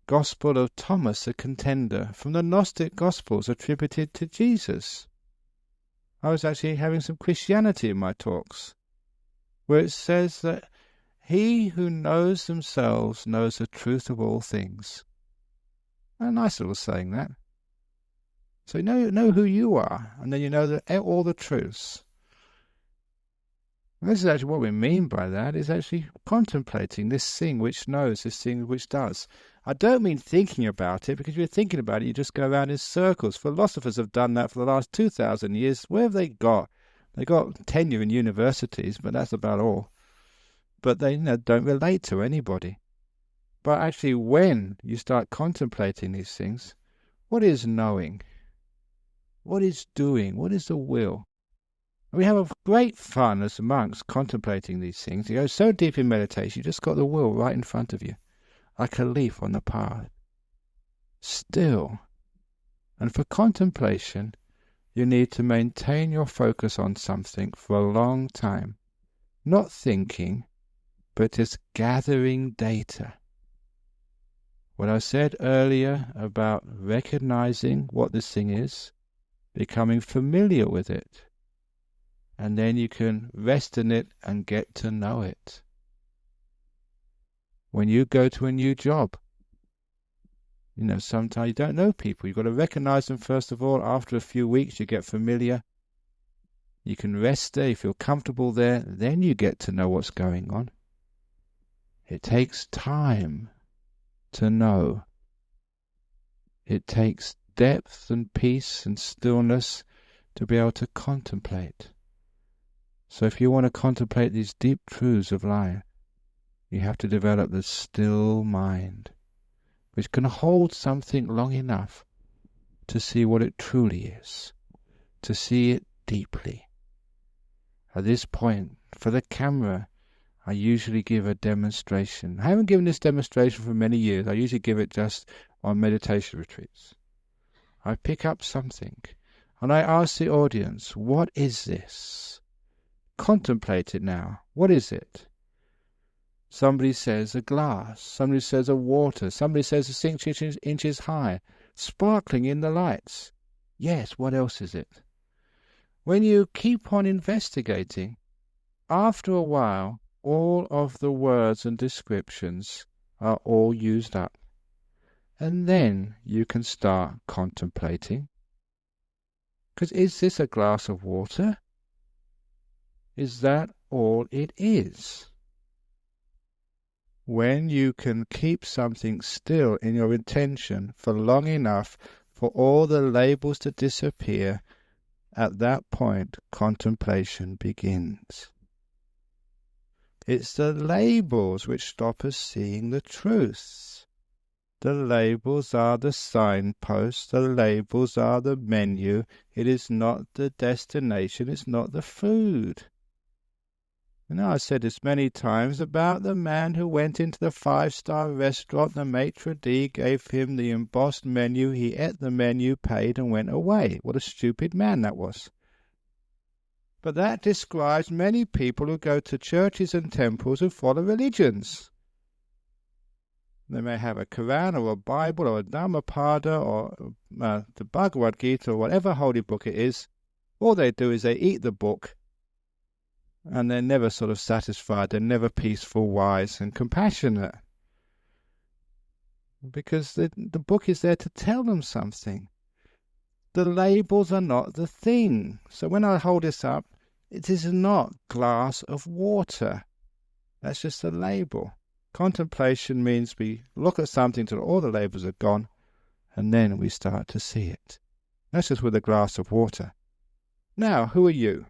Gospel of Thomas the Contender from the Gnostic Gospels attributed to Jesus. I was actually having some Christianity in my talks, where it says that he who knows themselves knows the truth of all things. A nice little saying, that. So you know who you are, and then you know all the truths. And this is actually what we mean by that, is actually contemplating this thing which knows, this thing which does. I don't mean thinking about it, because if you're thinking about it, you just go around in circles. Philosophers have done that for the last 2,000 years. Where have they got? They got tenure in universities, but that's about all. But they don't relate to anybody. But actually, when you start contemplating these things, what is knowing? What is doing? What is the will? We have a great fun as monks contemplating these things. You go so deep in meditation, you just got the will right in front of you, like a leaf on the path. Still. And for contemplation, you need to maintain your focus on something for a long time. Not thinking, but just gathering data. What I said earlier about recognizing what this thing is, becoming familiar with it, and then you can rest in it and get to know it. When you go to a new job, sometimes you don't know people. You've got to recognize them first of all. After a few weeks, you get familiar. You can rest there, you feel comfortable there. Then you get to know what's going on. It takes time to know. It takes depth and peace and stillness to be able to contemplate. So if you want to contemplate these deep truths of life, you have to develop the still mind, which can hold something long enough to see what it truly is, to see it deeply. At this point, for the camera, I usually give a demonstration. I haven't given this demonstration for many years. I usually give it just on meditation retreats. I pick up something and I ask the audience, what is this? Contemplate it now. What is it? Somebody says a glass. Somebody says a water. Somebody says a 6 inches high, sparkling in the lights. Yes, what else is it? When you keep on investigating, after a while, all of the words and descriptions are all used up. And then you can start contemplating. Because is this a glass of water? Is that all it is? When you can keep something still in your intention for long enough for all the labels to disappear, at that point contemplation begins. It's the labels which stop us seeing the truth. The labels are the signposts, the labels are the menu. It is not the destination, it's not the food. I've said this many times about the man who went into the 5-star restaurant. The maitre d' gave him the embossed menu. He ate the menu, paid, and went away. What a stupid man that was. But that describes many people who go to churches and temples who follow religions. They may have a Quran or a Bible or a Dhammapada or the Bhagavad Gita or whatever holy book it is. All they do is they eat the book, and they're never sort of satisfied. They're never peaceful, wise, and compassionate. Because the book is there to tell them something. The labels are not the thing. So when I hold this up, it is not glass of water. That's just a label. Contemplation means we look at something till all the labels are gone, and then we start to see it. That's just with a glass of water. Now, who are you?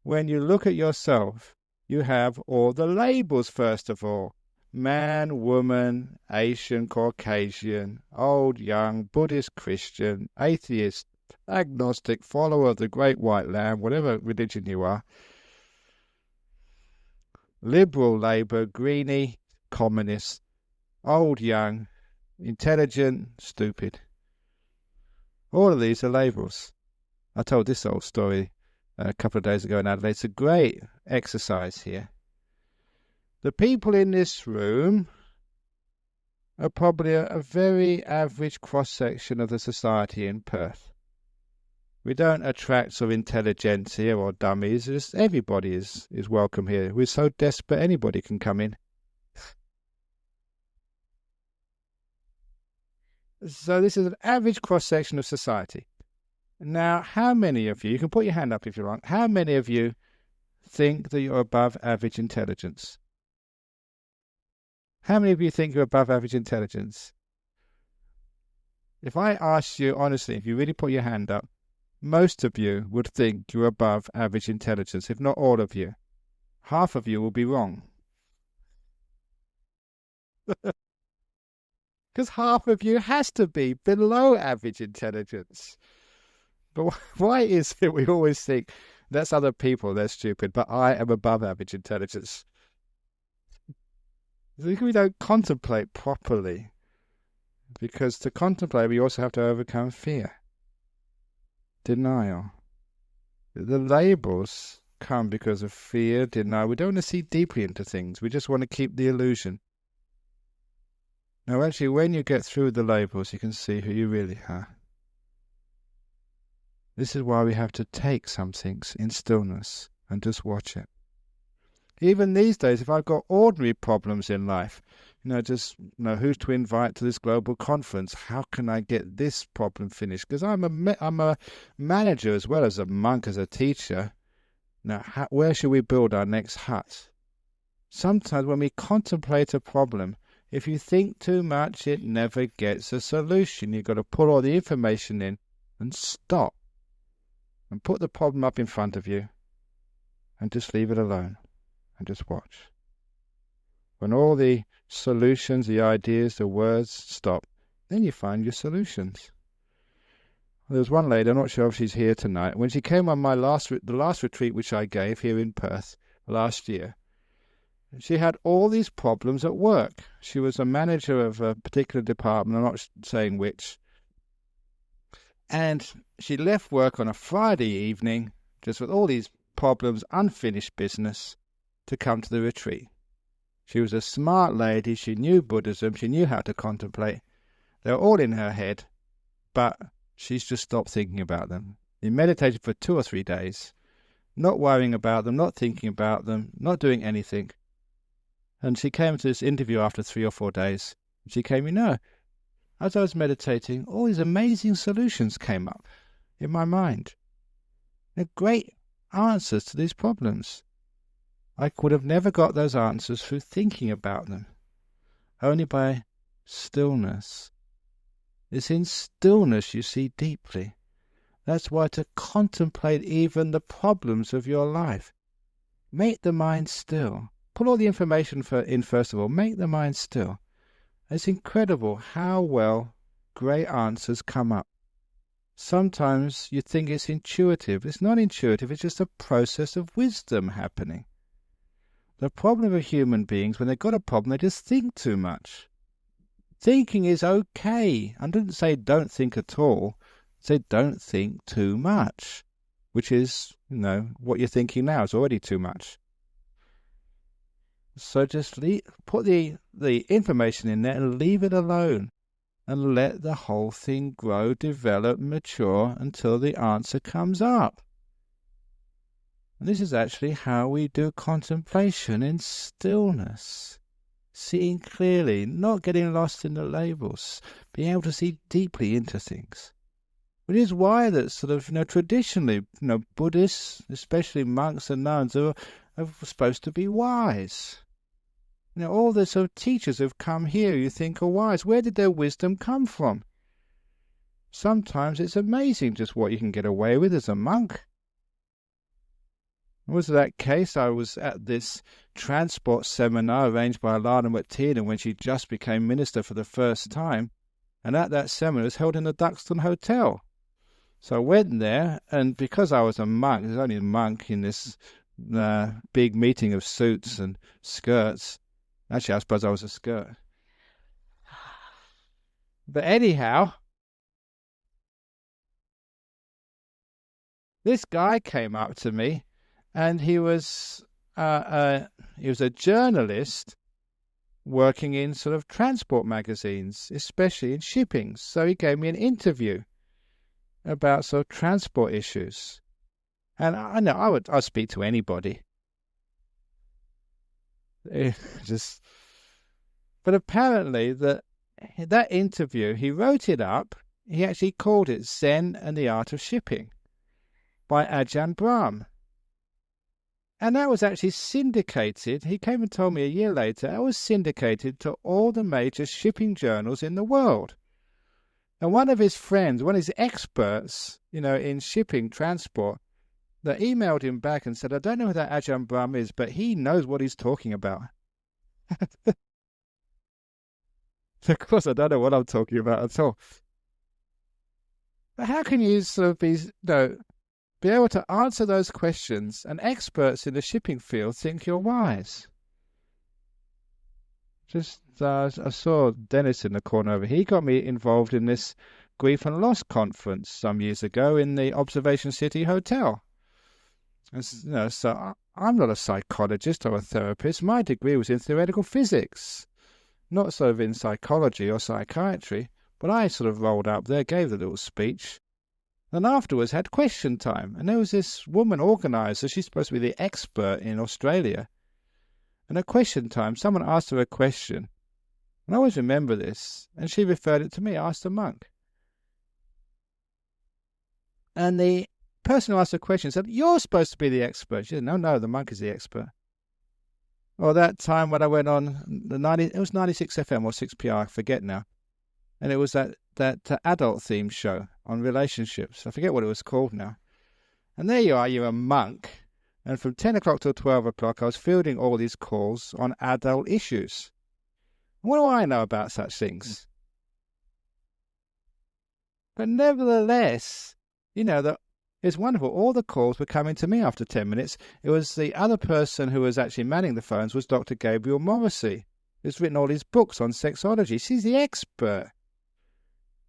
When you look at yourself, you have all the labels first of all. Man, woman, Asian, Caucasian, old, young, Buddhist, Christian, atheist, agnostic, follower of the Great White Lamb, whatever religion you are. Liberal, Labour, Greenie, Communist, old, young, intelligent, stupid. All of these are labels. I told this old story a couple of days ago in Adelaide. It's a great exercise here. The people in this room are probably a very average cross-section of the society in Perth. We don't attract sort of intelligentsia or dummies. Just everybody is welcome here. We're so desperate anybody can come in. So this is an average cross-section of society. Now, how many of you can put your hand up if you want, how many of you think that you're above average intelligence? How many of you think you're above average intelligence? If I asked you honestly, if you really put your hand up, most of you would think you're above average intelligence, if not all of you. Half of you will be wrong. Because half of you has to be below average intelligence. But why is it we always think, that's other people, they're stupid, but I am above average intelligence? We don't contemplate properly. Because to contemplate, we also have to overcome fear, denial. The labels come because of fear, denial. We don't want to see deeply into things. We just want to keep the illusion. Now, actually, when you get through the labels, you can see who you really are. This is why we have to take some things in stillness and just watch it. Even these days, if I've got ordinary problems in life, just who to invite to this global conference, how can I get this problem finished? Because I'm a manager as well as a monk, as a teacher. Now, where should we build our next hut? Sometimes when we contemplate a problem, if you think too much, it never gets a solution. You've got to put all the information in and stop and put the problem up in front of you and just leave it alone. And just watch. When all the solutions, the ideas, the words stop, then you find your solutions. There was one lady, I'm not sure if she's here tonight, when she came on the last retreat which I gave here in Perth last year, she had all these problems at work. She was a manager of a particular department, I'm not saying which, and she left work on a Friday evening just with all these problems, unfinished business, to come to the retreat. She was a smart lady, she knew Buddhism, she knew how to contemplate. They were all in her head, but she's just stopped thinking about them. She meditated for 2 or 3 days, not worrying about them, not thinking about them, not doing anything. And she came to this interview after 3 or 4 days. She came, as I was meditating, all these amazing solutions came up in my mind. They're great answers to these problems. I would have never got those answers through thinking about them, only by stillness. It's in stillness you see deeply. That's why to contemplate even the problems of your life, make the mind still. Put all the information in first of all, make the mind still. It's incredible how well great answers come up. Sometimes you think it's intuitive. It's not intuitive, it's just a process of wisdom happening. The problem of human beings, when they've got a problem, they just think too much. Thinking is okay. I didn't say don't think at all. I said don't think too much, which is, what you're thinking now is already too much. So just put the information in there and leave it alone and let the whole thing grow, develop, mature until the answer comes up. And this is actually how we do contemplation in stillness. Seeing clearly, not getting lost in the labels, being able to see deeply into things. Which is why that sort of, traditionally, Buddhists, especially monks and nuns, are supposed to be wise. All the sort of teachers who've come here you think are wise. Where did their wisdom come from? Sometimes it's amazing just what you can get away with as a monk. Was that case? I was at this transport seminar arranged by Alana McTiernan when she just became minister for the first time, and at that seminar it was held in the Duxton Hotel. So I went there, and because I was a monk, there's only a monk in this big meeting of suits and skirts. Actually, I suppose I was a skirt. But anyhow, This guy came up to me, and he was a journalist working in sort of transport magazines, especially in shipping. So he gave me an interview about sort of transport issues. And I know I'll speak to anybody. But apparently that interview, he wrote it up. He actually called it Zen and the Art of Shipping by Ajahn Brahm. And that was actually syndicated. He came and told me a year later, that was syndicated to all the major shipping journals in the world. And one of his friends, one of his experts, in shipping transport, that emailed him back and said, I don't know who that Ajahn Brahm is, but he knows what he's talking about. Of course, I don't know what I'm talking about at all. But how can you sort of be able to answer those questions, and experts in the shipping field think you're wise? I saw Dennis in the corner over here. He got me involved in this grief and loss conference some years ago in the Observation City Hotel. And, so I'm not a psychologist or a therapist. My degree was in theoretical physics, not sort of in psychology or psychiatry. But I sort of rolled up there, gave the little speech, and afterwards had question time. And there was this woman organizer. She's supposed to be the expert in Australia. And at question time, someone asked her a question. And I always remember this. And she referred it to me, asked a monk. And the person who asked the question said, you're supposed to be the expert. She said, no, the monk is the expert. Or that time when I went on it was 96 FM or 6PR, I forget now. And it was that adult themed show on relationships. I forget what it was called now. And there you are, you're a monk. And from 10 o'clock till 12 o'clock, I was fielding all these calls on adult issues. What do I know about such things? But nevertheless, it's wonderful. All the calls were coming to me after 10 minutes. It was the other person who was actually manning the phones was Dr. Gabriel Morrissey, who's written all these books on sexology. She's the expert.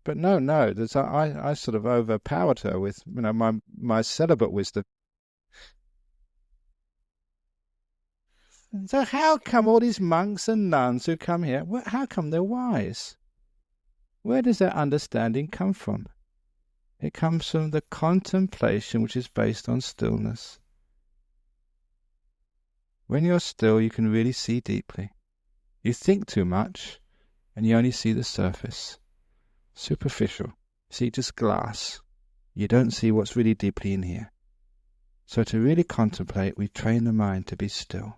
But no, I sort of overpowered her with, my celibate wisdom. So how come all these monks and nuns who come here, how come they're wise? Where does that understanding come from? It comes from the contemplation which is based on stillness. When you're still, you can really see deeply. You think too much, and you only see the surface. Superficial. See just glass. You don't see what's really deeply in here. So to really contemplate, we train the mind to be still.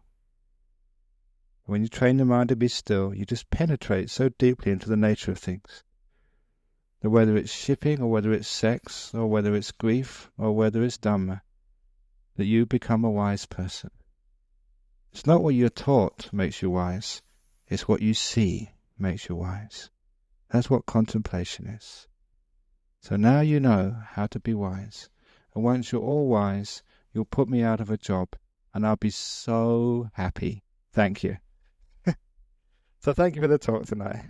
When you train the mind to be still, you just penetrate so deeply into the nature of things. That whether it's shipping, or whether it's sex, or whether it's grief, or whether it's Dhamma, that you become a wise person. It's not what you're taught makes you wise. It's what you see makes you wise. That's what contemplation is. So now you know how to be wise. And once you're all wise, you'll put me out of a job, and I'll be so happy. Thank you. So thank you for the talk tonight.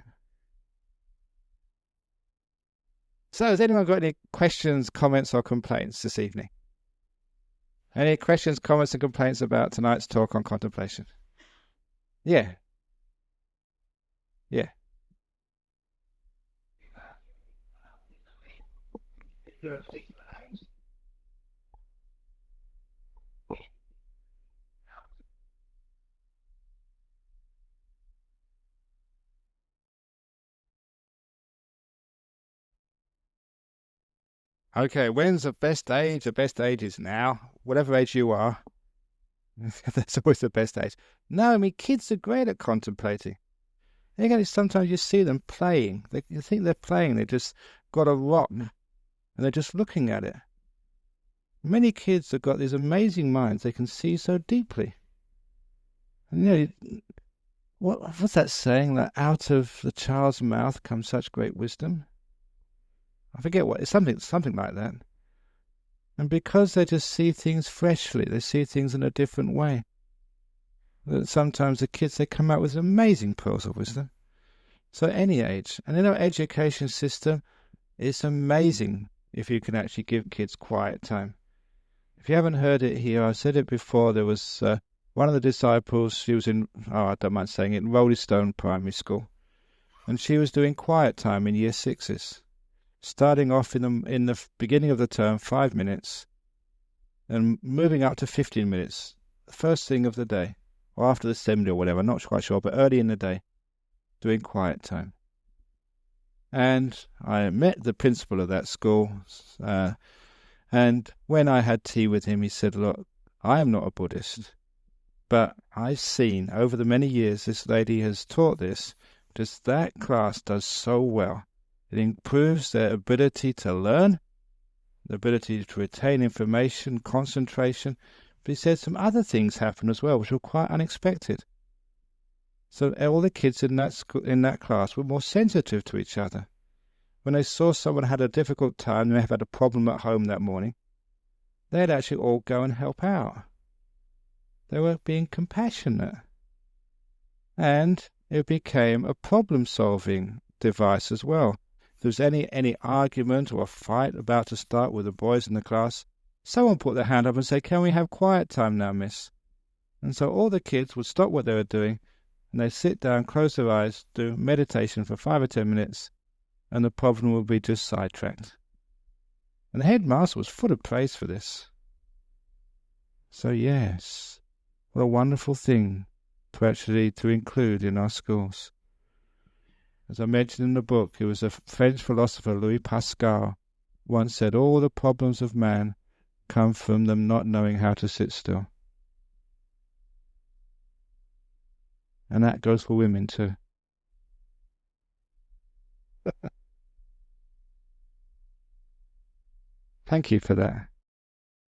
So has anyone got any questions, comments, or complaints this evening? Any questions, comments, and complaints about tonight's talk on contemplation? Yeah. Okay, when's the best age? The best age is now. Whatever age you are. That's always the best age. No, I mean, kids are great at contemplating. Sometimes you see them playing. You think they're playing. They just got a rock, and they're just looking at it. Many kids have got these amazing minds. They can see so deeply. And what's that saying? That out of the child's mouth comes such great wisdom. I forget what. It's something like that. And because they just see things freshly, they see things in a different way. That sometimes the kids, they come out with amazing pearls of wisdom. So any age. And in our education system, it's amazing if you can actually give kids quiet time. If you haven't heard it here, I said it before. There was one of the disciples. She was in, I don't mind saying it, in Rolling Stone Primary School, and she was doing quiet time in year sixes, starting off in the beginning of the term 5 minutes, and moving up to 15 minutes, the first thing of the day, or after the assembly or whatever. I'm not quite sure, but early in the day, doing quiet time. And I met the principal of that school. And when I had tea with him, he said, look, I am not a Buddhist, but I've seen over the many years this lady has taught this, because that class does so well. It improves their ability to learn, the ability to retain information, concentration. But he said some other things happen as well, which were quite unexpected. So all the kids in that class were more sensitive to each other. When they saw someone had a difficult time, they may have had a problem at home that morning, they'd actually all go and help out. They were being compassionate. And it became a problem-solving device as well. If there was any argument or a fight about to start with the boys in the class, someone put their hand up and say, can we have quiet time now, miss? And so all the kids would stop what they were doing, and they'd sit down, close their eyes, do meditation for 5 or 10 minutes, and the problem would be just sidetracked. And the headmaster was full of praise for this. So yes, what a wonderful thing to include in our schools. As I mentioned in the book, it was a French philosopher, Louis Pascal, once said, all the problems of man come from them not knowing how to sit still. And that goes for women too. Thank you for that.